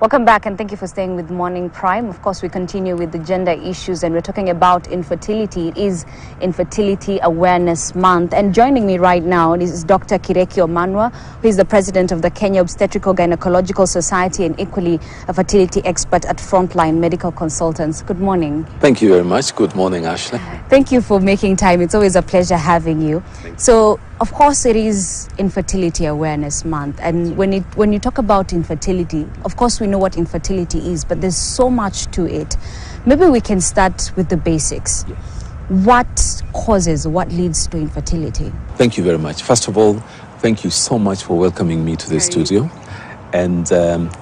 Welcome back and thank you for staying with Morning Prime. Of course, we continue with the gender issues and we're talking about infertility. It is Infertility Awareness Month. And joining me right now is Dr. Kireki Omanwa, who is the president of the Kenya Obstetrical Gynecological Society and equally a fertility expert at Frontline Medical Consultants. Good morning. Thank you very much. Good morning, Ashley. Thank you for making time. It's always a pleasure having you. So, of course, it is Infertility Awareness Month. And when you talk about infertility, of course, we know what infertility is, but there's so much to it. Maybe we can start with the basics. Yes. What leads to infertility? Thank you very much. First of all, thank you so much for welcoming me to the studio. And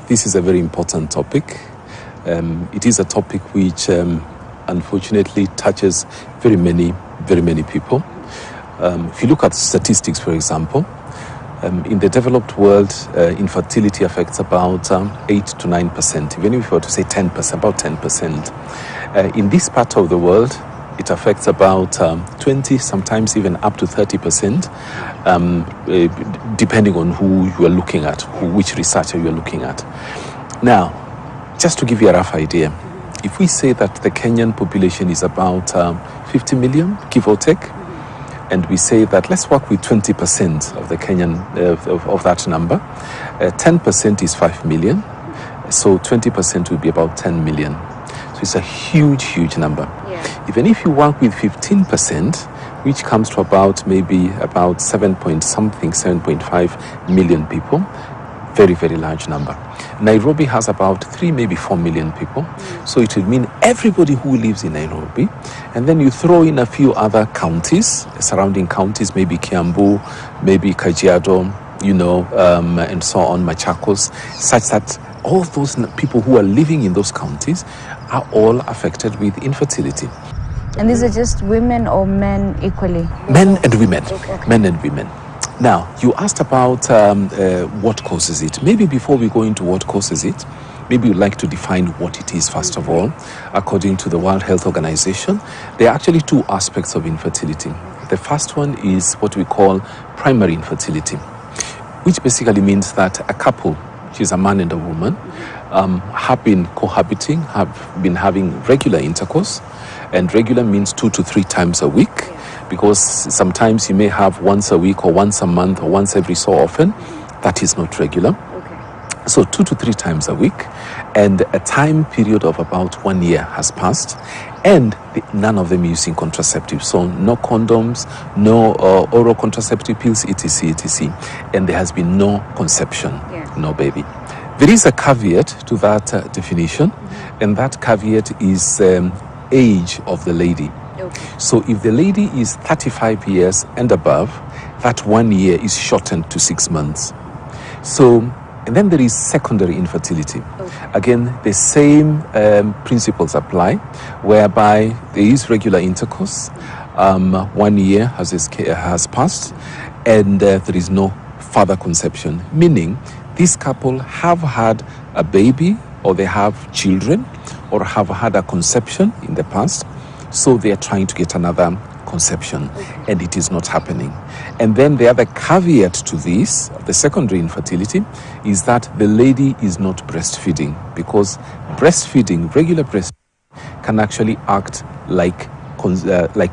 this is a very important topic. It is a topic which unfortunately touches very many people. If you look at statistics, for example, in the developed world, infertility affects about 8 to 9%, even if we were to say 10%, about 10%. In this part of the world, it affects about 20, sometimes even up to 30%, depending on who you are looking at, which researcher you are looking at. Now, just to give you a rough idea, if we say that the Kenyan population is about 50 million, give or take, and we say that let's work with 20% of the Kenyan, of that number, 10% is 5 million, so 20% will be about 10 million. So it's a huge number. Yeah. Even if you work with 15%, which comes to about maybe about 7.5 million people, very large number. Nairobi has about 3, maybe 4 million people. So it would mean everybody who lives in Nairobi. And then you throw in a few other counties, surrounding counties, maybe Kiambu, maybe Kajiado, and so on, Machakos, such that all those people who are living in those counties are all affected with infertility. And these are just women or men equally? Men and women. Okay. Men and women. Now, you asked about what causes it. Maybe before we go into what causes it, maybe you'd like to define what it is first of all. According to the World Health Organization, there are actually 2 aspects of infertility. The first one is what we call primary infertility, which basically means that a couple, which is a man and a woman, have been cohabiting, have been having regular intercourse, and regular means 2 to 3 times a week. Because sometimes you may have once a week or once a month or once every so often. That is not regular. Okay. So 2 to 3 times a week, and a time period of about 1 year has passed, and none of them using contraceptives. So no condoms, no oral contraceptive pills, etc. And there has been no conception, no baby. There is a caveat to that definition, and that caveat is age of the lady. Okay. So if the lady is 35 years and above, that 1 year is shortened to 6 months. So, and then there is secondary infertility. Okay. Again, the same principles apply, whereby there is regular intercourse, 1 year has passed, and there is no further conception, meaning this couple have had a baby, or they have children, or have had a conception in the past. So they are trying to get another conception, and it is not happening. And then the other caveat to this, the secondary infertility, is that the lady is not breastfeeding, because breastfeeding, regular breastfeeding, can actually act like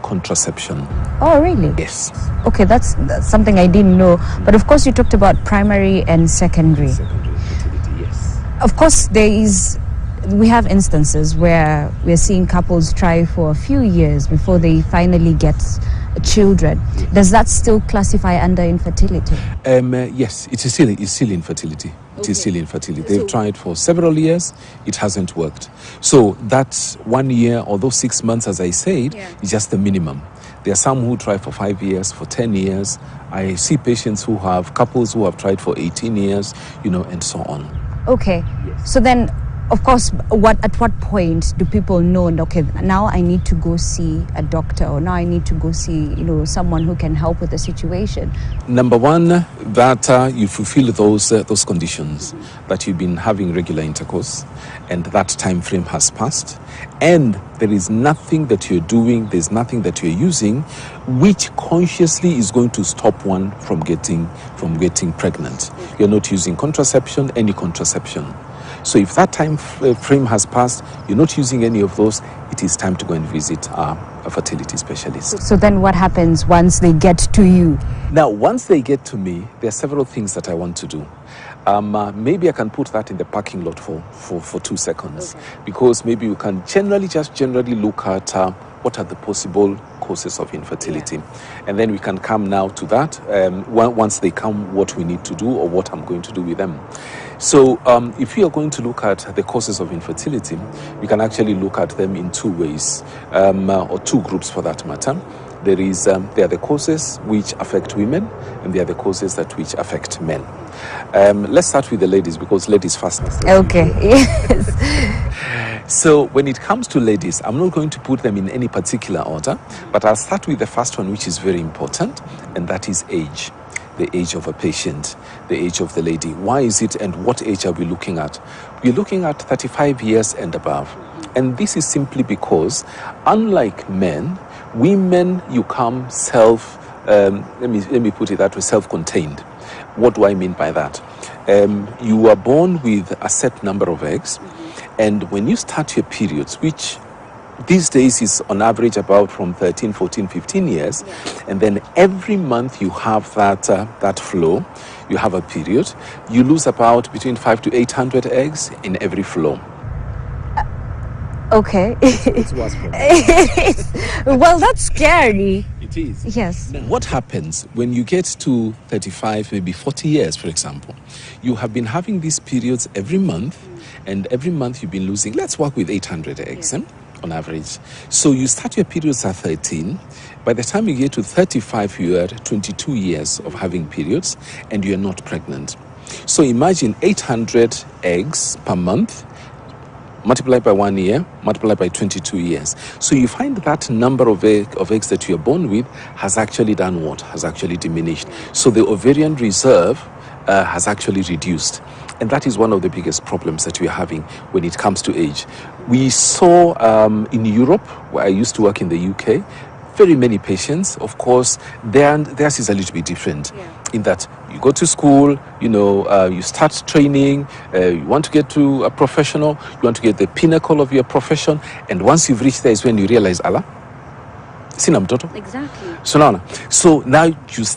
contraception. Oh, really? Yes. Okay, that's something I didn't know. But of course, you talked about primary and secondary. Secondary infertility, yes. Of course, we have instances where we're seeing couples try for a few years before they finally get children. Does that still classify under infertility? Yes, it is still infertility. It is still infertility. They've tried for several years, it hasn't worked. So that's 1 year, or those 6 months, as I said, is just the minimum. There are some who try for 5 years, for 10 years. I see patients who have couples who have tried for 18 years, and so on. Okay. Yes. So then, of course, at what point do people know, okay, now I need to go see a doctor, or now I need to go see, someone who can help with the situation? Number one, that you fulfill those conditions, that you've been having regular intercourse, and that time frame has passed, and there is nothing that you're doing, there's nothing that you're using, which consciously is going to stop one from getting pregnant. You're not using contraception, any contraception. So if that time frame has passed, you're not using any of those, it is time to go and visit a fertility specialist. So then what happens once they get to you? Now, once they get to me, there are several things that I want to do. Maybe I can put that in the parking lot for 2 seconds, because maybe you can generally look at what are the possible causes of infertility. And then we can come now to that once they come, what we need to do or what I'm going to do with them. So if we are going to look at the causes of infertility, we can actually look at them in 2 ways, or 2 groups for that matter. There are the causes which affect women, and there are the causes which affect men. Let's start with the ladies, because ladies first. Okay, yes. So when it comes to ladies, I'm not going to put them in any particular order, but I'll start with the first one, which is very important, and that is age. The age of a patient, the age of the lady. Why is it, and what age are we looking at? We're looking at 35 years and above. And this is simply because, unlike men, women, you come let me put it that way, self-contained. What do I mean by that? You are born with a set number of eggs, and when you start your periods, which these days is on average about from 13, 14, 15 years, and then every month you have that flow, you have a period, you lose about between 500 to 800 eggs in every flow. Okay. It's worse for me. Well, that's scary. It is. Yes. Now, what happens when you get to 35, maybe 40 years, for example? You have been having these periods every month, and every month you've been losing, let's work with 800 eggs on average. So you start your periods at 13. By the time you get to 35, you are 22 years of having periods, and you're not pregnant. So imagine 800 eggs per month, multiplied by 1 year, multiplied by 22 years. So you find that number of eggs that you are born with has actually done what? Has actually diminished. So the ovarian reserve has actually reduced. And that is one of the biggest problems that we are having when it comes to age. We saw in Europe, where I used to work in the UK, very many patients, of course, theirs is a little bit different in that you go to school, you start training, you want to get to a professional, you want to get the pinnacle of your profession, and once you've reached there is when you realize, Allah, sina mtoto. Exactly. So now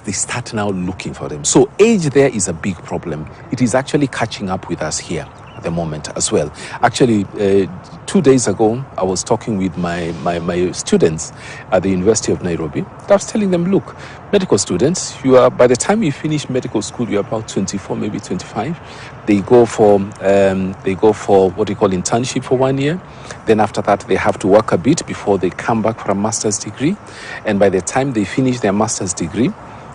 they start now looking for them. So age there is a big problem. It is actually catching up with us here at the moment as well. Actually, 2 days ago, I was talking with my students at the University of Nairobi. I was telling them, look, medical students, by the time you finish medical school, you're about 24, maybe 25. They go for what you call internship for 1 year. Then after that, they have to work a bit before they come back for a master's degree. And by the time they finish their master's degree,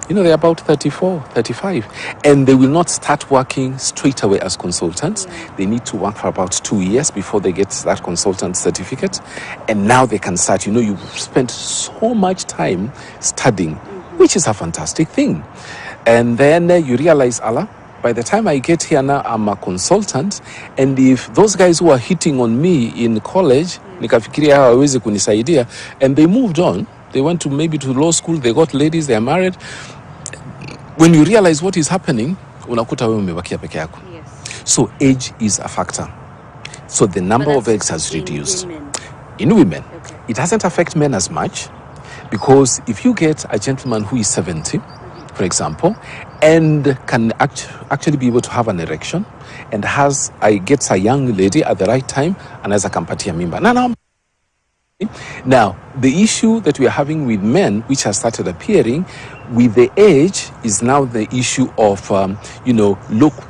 they're about 34, 35. And they will not start working straight away as consultants. They need to work for about 2 years before they get that consultant certificate. And now they can start. You've spent so much time studying, which is a fantastic thing. And then you realize, Allah, by the time I get here now, I'm a consultant. And if those guys who are hitting on me in college, nikafikiria hawawezi kunisaidia, and they moved on, they went maybe to law school, they got ladies, they are married. When you realize what is happening, unakuta wewe umebakia peke yako. So age is a factor. So the number of eggs has reduced. In women, it doesn't affect men as much, because if you get a gentleman who is 70, for example, and can actually be able to have an erection, and gets a young lady at the right time, and as a kampatia mimba. Now, the issue that we are having with men, which has started appearing with the age, is now the issue of,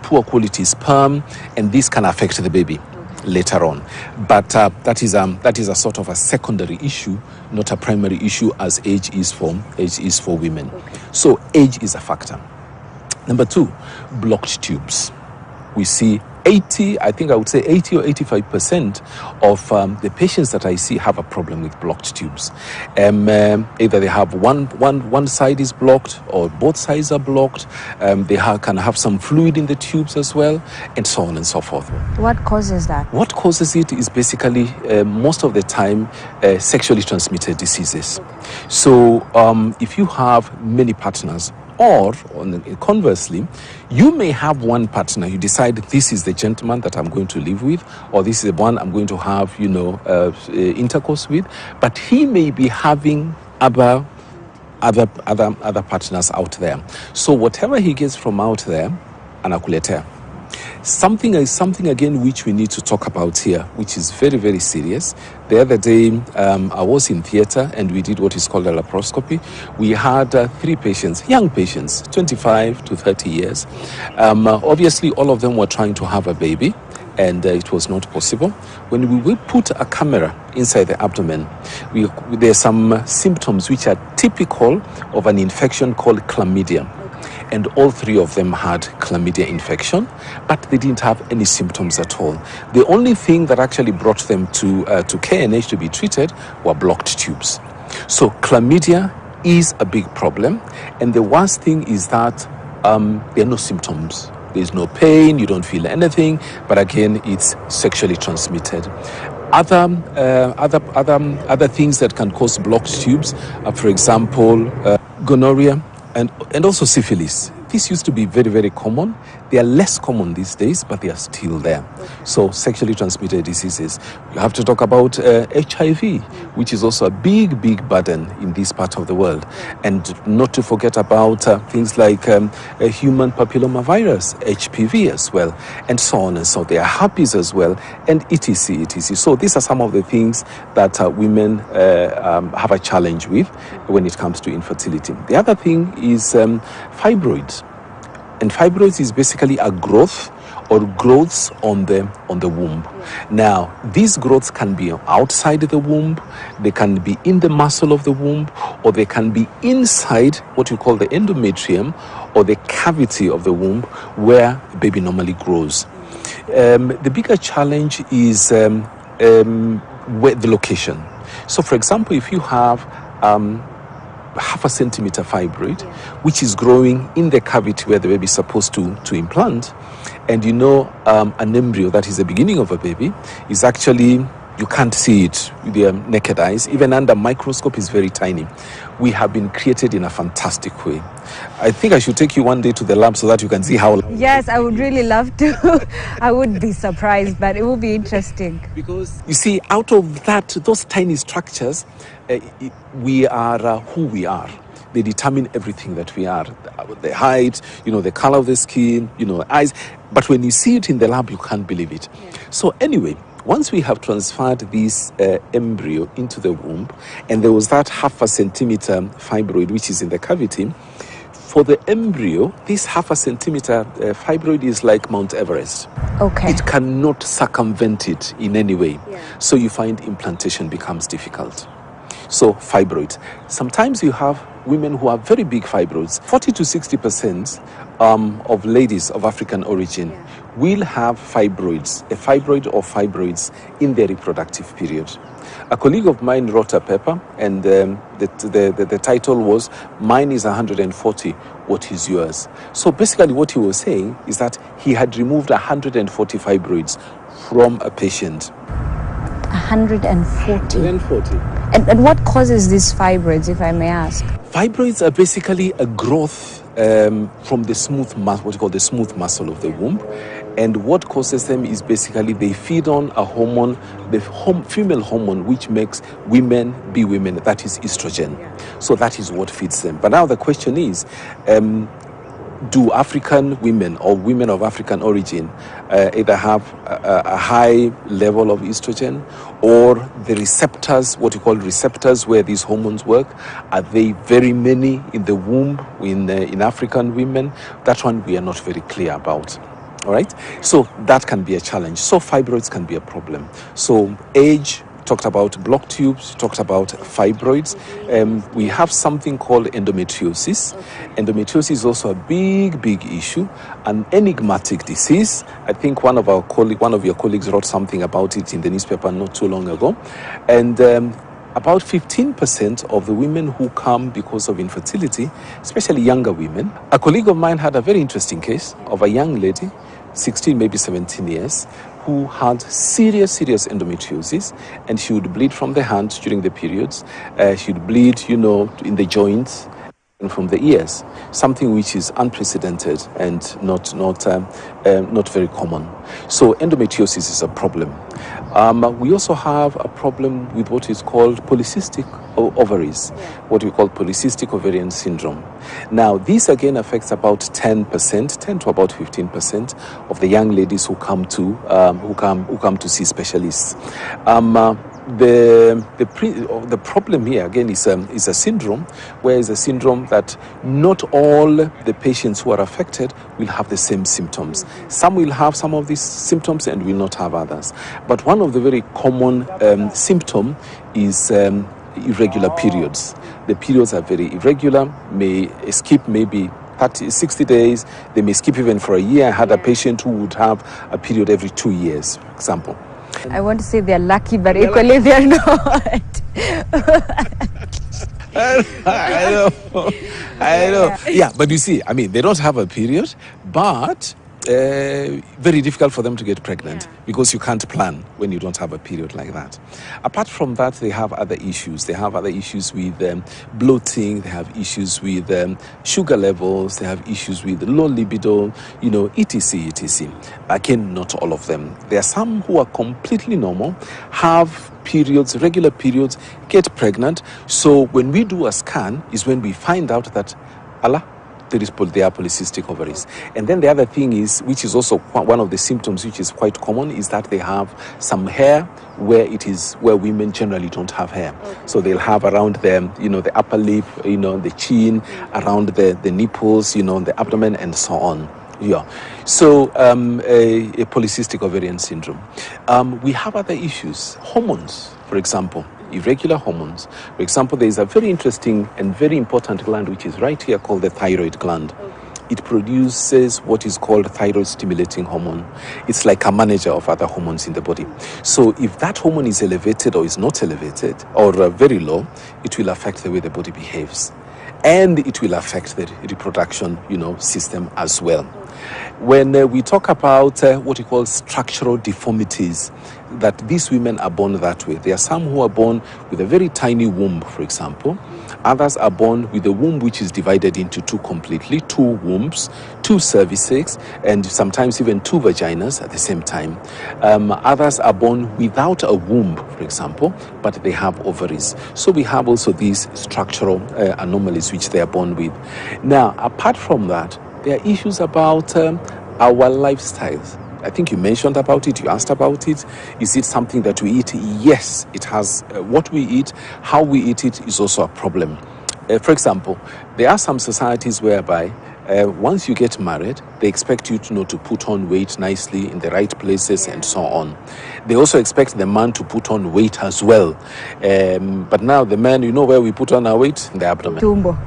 poor quality sperm, and this can affect the baby later on. But that is a sort of a secondary issue, not a primary issue, as age is for women. So age is a factor. Number 2, blocked tubes. We see 80 or 85% of the patients that I see have a problem with blocked tubes. Either they have one side is blocked, or both sides are blocked. They can have some fluid in the tubes as well, and so on and so forth. What causes that? What causes it is basically, most of the time, sexually transmitted diseases. So if you have many partners, Or, conversely, you may have one partner. You decide this is the gentleman that I'm going to live with, or this is the one I'm going to have, intercourse with. But he may be having other partners out there. So whatever he gets from out there, anakuletea. Something again which we need to talk about here, which is very, very serious. The other day, I was in theater and we did what is called a laparoscopy. We had 3 patients, young patients, 25 to 30 years. Obviously, all of them were trying to have a baby, and it was not possible. When we put a camera inside the abdomen, there are some symptoms which are typical of an infection called chlamydia. And all 3 of them had chlamydia infection, but they didn't have any symptoms at all. The only thing that actually brought them to KNH to be treated were blocked tubes. So chlamydia is a big problem, and the worst thing is that there are no symptoms. There's no pain, you don't feel anything, but again, it's sexually transmitted. Other things that can cause blocked tubes are, for example, gonorrhea, and also syphilis. This used to be very, very common. They are less common these days, but they are still there. So sexually transmitted diseases. You have to talk about HIV, which is also a big, big burden in this part of the world. And not to forget about things like human papillomavirus, HPV as well, and so on and so. There are herpes as well, and etc., etc. So these are some of the things that women have a challenge with when it comes to infertility. The other thing is fibroids. And fibroids is basically a growth or growths on the womb. Now, these growths can be outside the womb, they can be in the muscle of the womb, or they can be inside what you call the endometrium or the cavity of the womb where the baby normally grows. The bigger challenge is where the location. So, for example, if you have half a centimeter fibroid, which is growing in the cavity where the baby is supposed to implant, and an embryo that is the beginning of a baby is actually, you can't see it with your naked eyes, even under microscope is very tiny. We have been created in a fantastic way. I think I should take you one day to the lab so that you can see how. Yes, I would really love to. I would be surprised, but it would be interesting. Because you see, out of those tiny structures, we are who we are. They determine everything that we are. The height, the color of the skin, eyes. But when you see it in the lab, you can't believe it. Yeah. So anyway, once we have transferred this embryo into the womb, and there was that half a centimeter fibroid which is in the cavity, for the embryo, this half a centimeter fibroid is like Mount Everest. Okay. It cannot circumvent it in any way. Yeah. So you find implantation becomes difficult. So fibroids. Sometimes you have women who have very big fibroids. 40 to 60% of ladies of African origin will have fibroids, a fibroid or fibroids in their reproductive period. A colleague of mine wrote a paper, and the title was, "Mine is 140, what is yours?" So basically what he was saying is that he had removed 140 fibroids from a patient. 140? 140. And what causes these fibroids, if I may ask? Fibroids are basically a growth from the smooth muscle, what you call the smooth muscle of the womb. And what causes them is basically they feed on a hormone, the female hormone, which makes women be women, that is estrogen. So that is what feeds them. But now the question is, do African women or women of African origin either have a high level of estrogen, or the receptors, what you call receptors where these hormones work, are they very many in the womb in African women? That one we are not very clear about. All right, so that can be a challenge. So fibroids can be a problem. So age, talked about blocked tubes, talked about fibroids. We have something called endometriosis. Endometriosis is also a big, big issue, an enigmatic disease. I think one of your colleagues wrote something about it in the newspaper not too long ago. And about 15% of the women who come because of infertility, especially younger women. A colleague of mine had a very interesting case of a young lady, 16, maybe 17 years, who had serious endometriosis, and she would bleed from the hand during the periods. She would bleed, in the joints. from the ears, something which is unprecedented and not very common. So endometriosis is a problem. We also have a problem with what is called polycystic ovaries, what we call polycystic ovarian syndrome. Now, this again affects about 10 to about 15% of the young ladies who come to see specialists. The problem here again is a syndrome, where it's a syndrome that not all the patients who are affected will have the same symptoms. Some will have some of these symptoms and will not have others. But one of the very common symptom is irregular periods. The periods are very irregular, may skip maybe 60 days, they may skip even for a year. I had a patient who would have a period every 2 years, for example. I want to say they're lucky, but equally they're not. I know. Yeah, but you see, I mean, they don't have a period, but very difficult for them to get pregnant because you can't plan when you don't have a period like that. Apart from that, they have other issues. They have other issues with bloating. They have issues with sugar levels. They have issues with low libido, etc. Again, not all of them. There are some who are completely normal, have periods, regular periods, get pregnant. So when we do a scan is when we find out that, they are polycystic ovaries. And then the other thing is, which is also one of the symptoms which is quite common, is that they have some hair where women generally don't have hair. So they'll have around them, the upper lip, the chin, around the nipples, the abdomen, and so on. Yeah. So a polycystic ovarian syndrome. We have other issues. Hormones, for example. Irregular hormones. For example, there is a very interesting and very important gland which is right here called the thyroid gland. It produces what is called thyroid stimulating hormone. It's like a manager of other hormones in the body. So if that hormone is elevated or is not elevated or very low, it will affect the way the body behaves. And it will affect the reproduction, system as well. When we talk about what we call structural deformities, that these women are born that way. There are some who are born with a very tiny womb, for example. Others are born with a womb which is divided into two completely, two wombs, two cervixes, and sometimes even two vaginas at the same time. Others are born without a womb, for example, but they have ovaries. So we have also these structural anomalies which they are born with. Now, apart from that, there are issues about our lifestyles. I think you mentioned about it, you asked about it. Is it something that we eat? Yes, it has. What we eat, how we eat it is also a problem. For example, there are some societies whereby once you get married, they expect you to put on weight nicely in the right places and so on. They also expect the man to put on weight as well. But now the man, where we put on our weight? In the abdomen. Tumbo.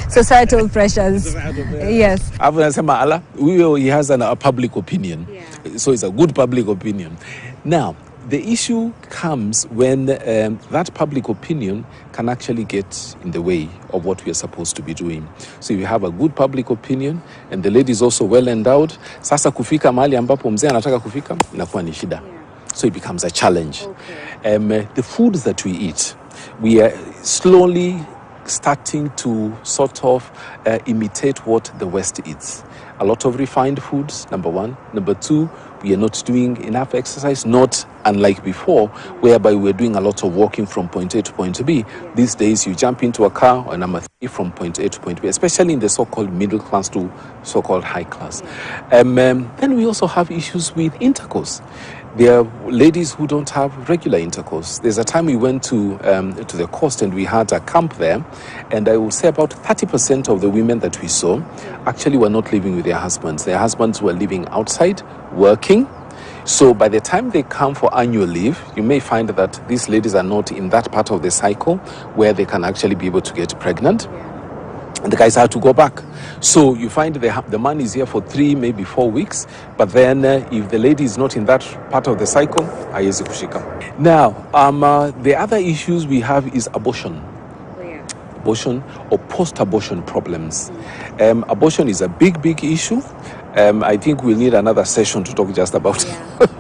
Societal pressures. Yes. He has a public opinion. So it's a good public opinion. Now, the issue comes when that public opinion can actually get in the way of what we are supposed to be doing. So if you have a good public opinion and the lady is also well endowed, sasa kufika mahali ambapo mzee anataka kufika inakuwa ni shida. So it becomes a challenge. The foods that we eat, we are slowly starting to sort of imitate what the West eats. A lot of refined foods, number one. Number two, we are not doing enough exercise, not unlike before, whereby we're doing a lot of walking from point A to point B. These days, you jump into a car or number three from point A to point B, especially in the so-called middle class to so-called high class. Then we also have issues with intercourse. There are ladies who don't have regular intercourse. There's a time we went to the coast and we had a camp there, and I will say about 30% of the women that we saw actually were not living with their husbands. Their husbands were living outside, working. So by the time they come for annual leave, you may find that these ladies are not in that part of the cycle where they can actually be able to get pregnant. And the guys have to go back. So you find the man is here for 3, maybe 4 weeks. But then if the lady is not in that part of the cycle, haiwezi kushika. Now, the other issues we have is abortion. Abortion or post-abortion problems. Abortion is a big issue. I think we'll need another session to talk just about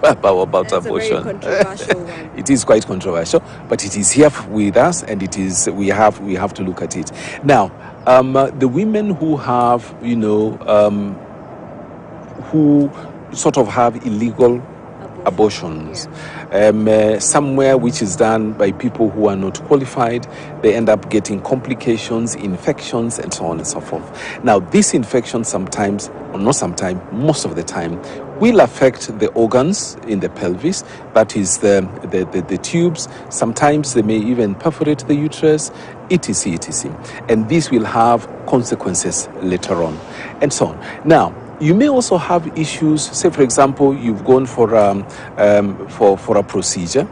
about That's abortion. a very controversial one. It is quite controversial, but it is here with us, and it is we have to look at it now. The women who have, who sort of have illegal abortions, somewhere which is done by people who are not qualified, they end up getting complications, infections, and so on and so forth. Now, these infections sometimes, or not sometimes, most of the time, will affect the organs in the pelvis, that is the tubes. Sometimes they may even perforate the uterus, etc., etc. And this will have consequences later on, and so on. Now, you may also have issues. Say, for example, you've gone for a procedure,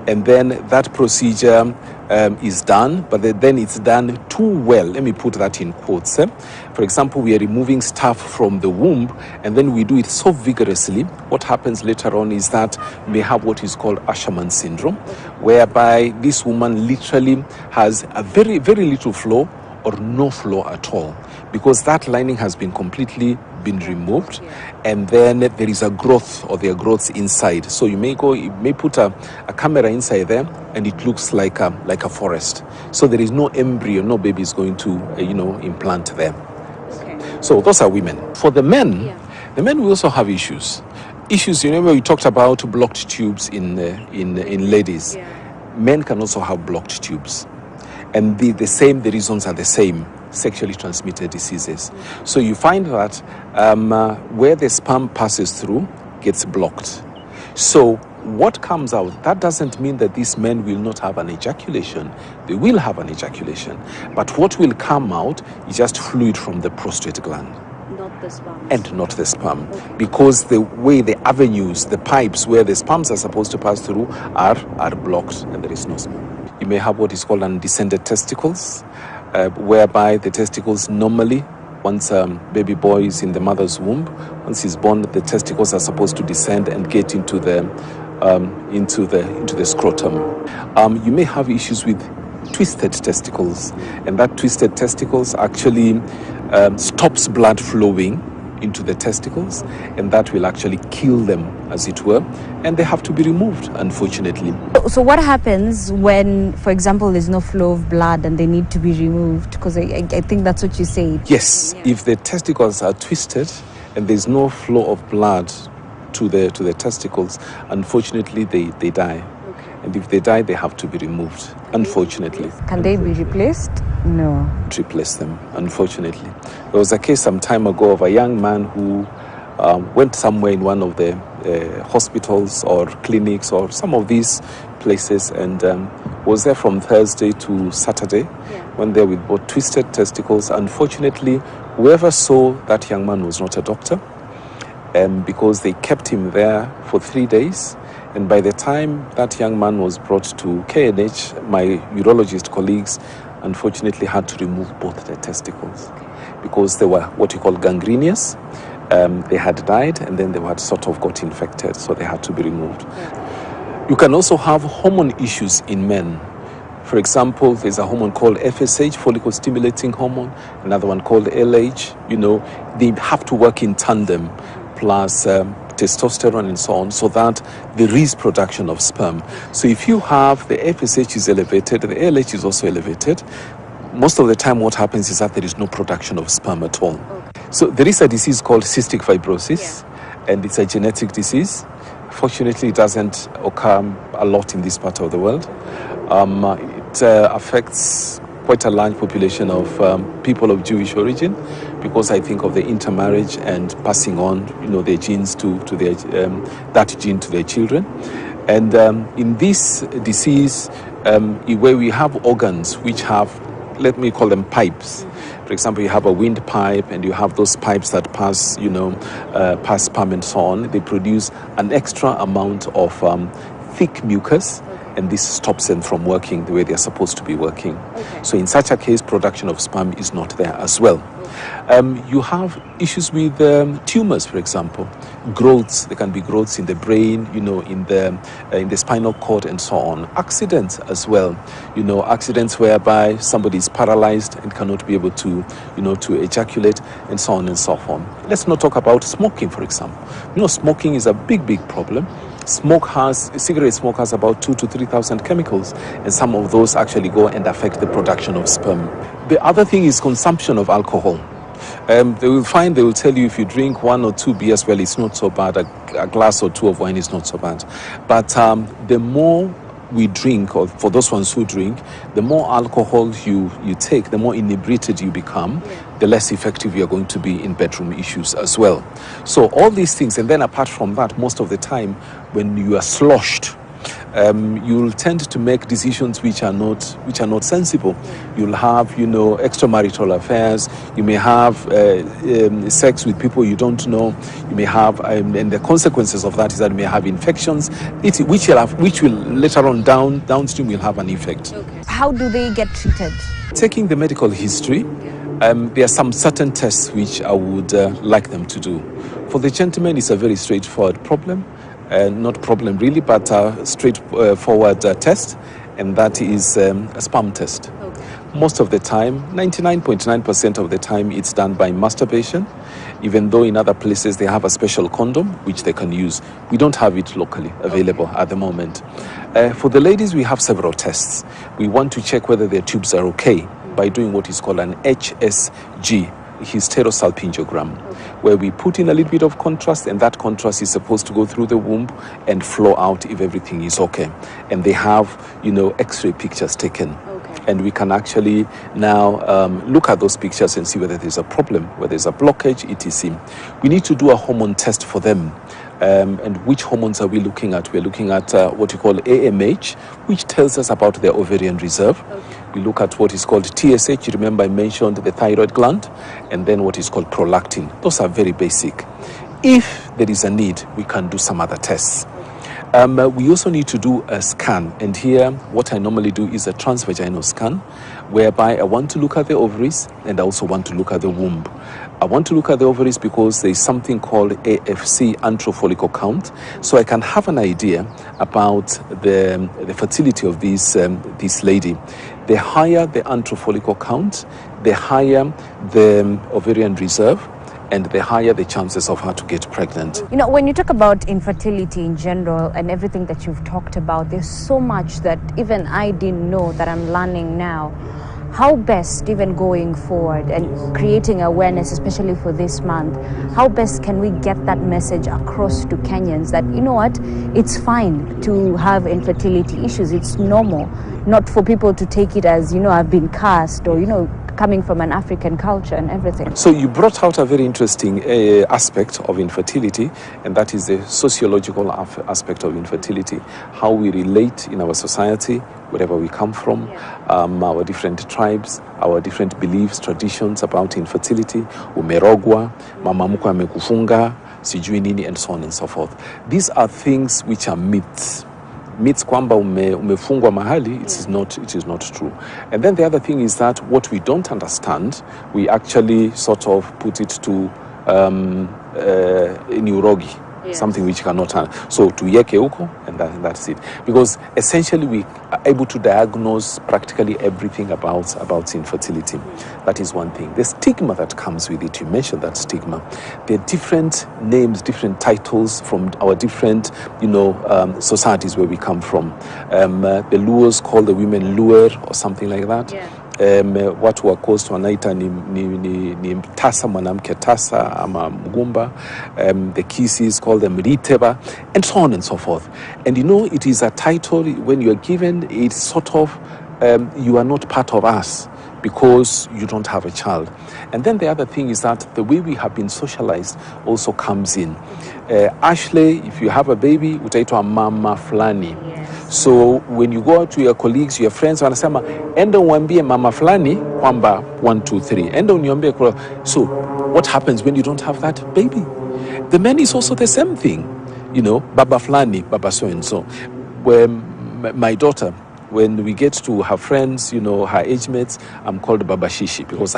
and then that procedure is done, but then it's done too well. Let me put that in quotes. For example, we are removing stuff from the womb, and then we do it so vigorously. What happens later on is that we may have what is called Usherman Syndrome, whereby this woman literally has a very, very little flow or no flow at all, because that lining has been completely removed, and then there is a growth, or there are growths inside. So you may put a camera inside there, and it looks like a forest. So there is no embryo, no baby is going to implant there. Okay. So those are women. For the men, the men will also have issues. Remember we talked about blocked tubes in ladies. Men can also have blocked tubes, and the reasons are the same. Sexually transmitted diseases. So you find that where the sperm passes through gets blocked. So what comes out, that doesn't mean that these men will not have an ejaculation. They will have an ejaculation. But what will come out is just fluid from the prostate gland. Not the sperm. And not the sperm. Okay. Because the way the avenues, the pipes where the sperms are supposed to pass through are blocked, and there is no sperm. You may have what is called undescended testicles, whereby the testicles normally, once baby boy is in the mother's womb, once he's born, the testicles are supposed to descend and get into the scrotum. You may have issues with twisted testicles, and that twisted testicles actually stops blood flowing into the testicles, and that will actually kill them, as it were, and they have to be removed, unfortunately. So what happens when, for example, there's no flow of blood and they need to be removed? Because I think that's what you say. Yes, if the testicles are twisted and there's no flow of blood to the testicles, unfortunately they die. Okay. And if they die, they have to be removed, unfortunately. Can they be replaced? No. Replace them, unfortunately. There was a case some time ago of a young man who went somewhere in one of the hospitals or clinics or some of these places, and was there from Thursday to Saturday. Went there with both twisted testicles. Unfortunately, whoever saw that young man was not a doctor, because they kept him there for 3 days. And by the time that young man was brought to KNH, my urologist colleagues unfortunately had to remove both the testicles because they were what you call gangrenous. They had died, and then they had sort of got infected, so they had to be removed. You can also have hormone issues in men. For example, there's a hormone called FSH, follicle stimulating hormone, another one called LH. They have to work in tandem, plus testosterone and so on, so that there is production of sperm. So if you have the FSH is elevated, the LH is also elevated, most of the time what happens is that there is no production of sperm at all. So there is a disease called cystic fibrosis, and it's a genetic disease. Fortunately, it doesn't occur a lot in this part of the world. It affects quite a large population of people of Jewish origin, because I think of the intermarriage and passing on, their genes to their that gene to their children. And in this disease, where we have organs which have, let me call them pipes. For example, you have a windpipe, and you have those pipes that pass, pass sperm and so on. They produce an extra amount of thick mucus, and this stops them from working the way they're supposed to be working. Okay. So in such a case, production of sperm is not there as well. You have issues with tumors, for example. growths. There can be growths in the brain, in the spinal cord and so on. Accidents as well, accidents whereby somebody is paralyzed and cannot be able to, to ejaculate and so on and so forth. Let's not talk about smoking, for example. Smoking is a big problem. Cigarette smoke has about 2,000 to 3,000 chemicals, and some of those actually go and affect the production of sperm. The other thing is consumption of alcohol. They will tell you if you drink 1 or 2 beers, well, it's not so bad. A glass or 2 of wine is not so bad. But the more we drink, or for those ones who drink, the more alcohol you take, the more inebriated you become, the less effective you're going to be in bedroom issues as well. So all these things, and then apart from that, most of the time when you are sloshed, you'll tend to make decisions which are not sensible. You'll have, extramarital affairs. You may have sex with people you don't know. You may have, and the consequences of that is that you may have infections, which will later on downstream will have an effect. Okay. How do they get treated? Taking the medical history, there are some certain tests which I would like them to do. For the gentleman, it's a very straightforward problem. Not problem really, but a straightforward test, and that is a sperm test. Okay. Most of the time, 99.9% of the time, it's done by masturbation, even though in other places they have a special condom which they can use. We don't have it locally available at the moment. For the ladies, we have several tests. We want to check whether their tubes are okay by doing what is called an HSG, hysterosalpingogram, where we put in a little bit of contrast, and that contrast is supposed to go through the womb and flow out if everything is okay. And they have, X-ray pictures taken. Okay. And we can actually now look at those pictures and see whether there's a problem, whether there's a blockage, etc. We need to do a hormone test for them. And which hormones are we looking at? We're looking at what we call AMH, which tells us about their ovarian reserve. Okay. We look at what is called TSH. You remember I mentioned the thyroid gland, and then what is called prolactin. Those are very basic. If there is a need, we can do some other tests. We also need to do a scan, and here what I normally do is a transvaginal scan, whereby I want to look at the ovaries and I also want to look at the womb. I want to look at the ovaries because there is something called AFC, antral follicle count, so I can have an idea about the fertility of this lady. The higher the antral follicle count, the higher the ovarian reserve, and the higher the chances of her to get pregnant. When you talk about infertility in general and everything that you've talked about, there's so much that even I didn't know that I'm learning now. How best, even going forward and creating awareness, especially for this month, how best can we get that message across to Kenyans that, it's fine to have infertility issues. It's normal, not for people to take it as, I've been cast or, coming from an African culture and everything. So you brought out a very interesting aspect of infertility, and that is the sociological aspect of infertility, how we relate in our society, wherever we come from, our different tribes, our different beliefs, traditions about infertility, umerogwa, mama mkwe amekufunga, sijui nini, and so on and so forth. These are things which are myths. Myths kwamba umefungwa mahali, it is not true. And then the other thing is that what we don't understand, we actually sort of put it to neurogi. Yes. Something which cannot handle. So tuyeke huko, and that's it. Because essentially we are able to diagnose practically everything about infertility. That is one thing. The stigma that comes with it, you mentioned that stigma. There are different names, different titles from our different, societies where we come from. The Luos call the women luer or something like that. Yeah. Watu wa coast wanaita ni mtasa, mwanamke tasa ama mgumba. The Kisis call them riteba, and so on and so forth. And it is a title, when you are given, it's sort of, you are not part of us because you don't have a child. And then the other thing is that the way we have been socialized also comes in. Ashley, if you have a baby, utaitwa mama fulani. So when you go out to your colleagues, your friends, wanasema enda uambie mama fulani kwamba 1, 2, 3. Enda uniambie. So what happens when you don't have that baby? The men is also the same thing. Baba fulani, baba so and so. When my daughter, When we get to her friends, her age mates, I'm called Baba Shishi, because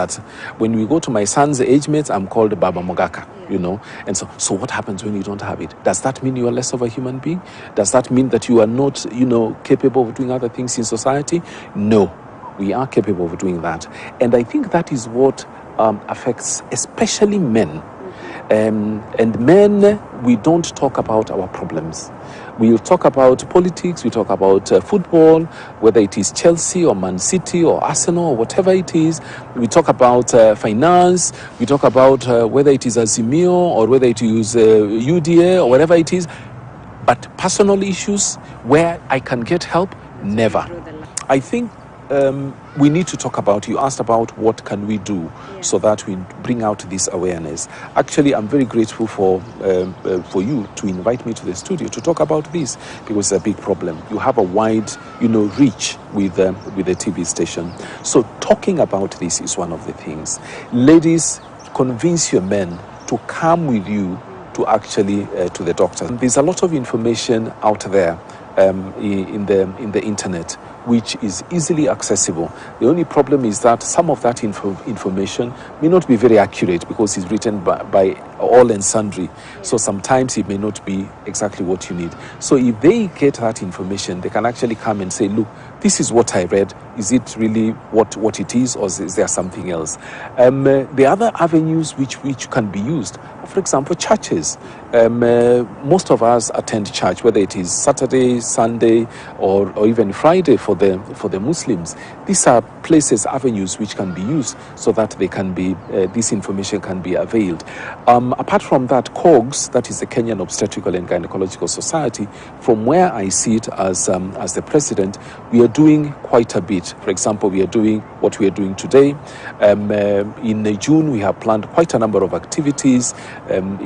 when we go to my son's age mates, I'm called Baba Mogaka, And so what happens when you don't have it? Does that mean you are less of a human being? Does that mean that you are not, capable of doing other things in society? No, we are capable of doing that. And I think that is what affects especially men. And men, we don't talk about our problems. We'll talk about politics, we talk about football, whether it is Chelsea or Man City or Arsenal or whatever it is. We talk about finance, we talk about whether it is Azimio or whether it is UDA or whatever it is. But personal issues where I can get help, never. I think we need to talk about, you asked about what can we do so that we bring out this awareness. Actually, I'm very grateful for you to invite me to the studio to talk about this, because it's a big problem. You have a wide, reach with the TV station. So talking about this is one of the things. Ladies, convince your men to come with you to actually to the doctor. There's a lot of information out there in the internet, which is easily accessible. The only problem is that some of that information may not be very accurate, because it's written by all and sundry. So sometimes it may not be exactly what you need. So if they get that information, they can actually come and say, look, this is what I read. Is it really what it is, or is there something else? The other avenues which can be used, for example, churches. Most of us attend church, whether it is Saturday, Sunday, or even Friday for the Muslims. These are places, avenues which can be used so that they can be this information can be availed. Apart from that, COGS, that is the Kenyan Obstetrical and Gynecological Society, from where I see it as the president, we are doing quite a bit. For example, we are doing what we are doing today. In June, we have planned quite a number of activities on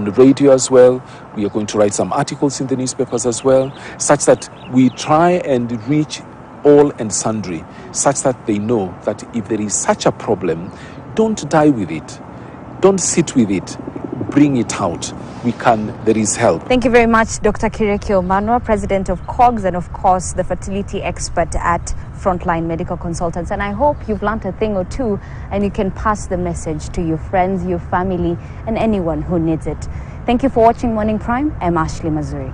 the radio as well. We are going to write some articles in the newspapers as well, such that we try and reach all and sundry, such that they know that if there is such a problem, don't die with it. Don't sit with it. Bring it out. There is help. Thank you very much, Dr. Kirekio Manwa, President of COGS, and of course, the fertility expert at Frontline Medical Consultants. And I hope you've learned a thing or two, and you can pass the message to your friends, your family, and anyone who needs it. Thank you for watching Morning Prime. I'm Ashley Mazuri.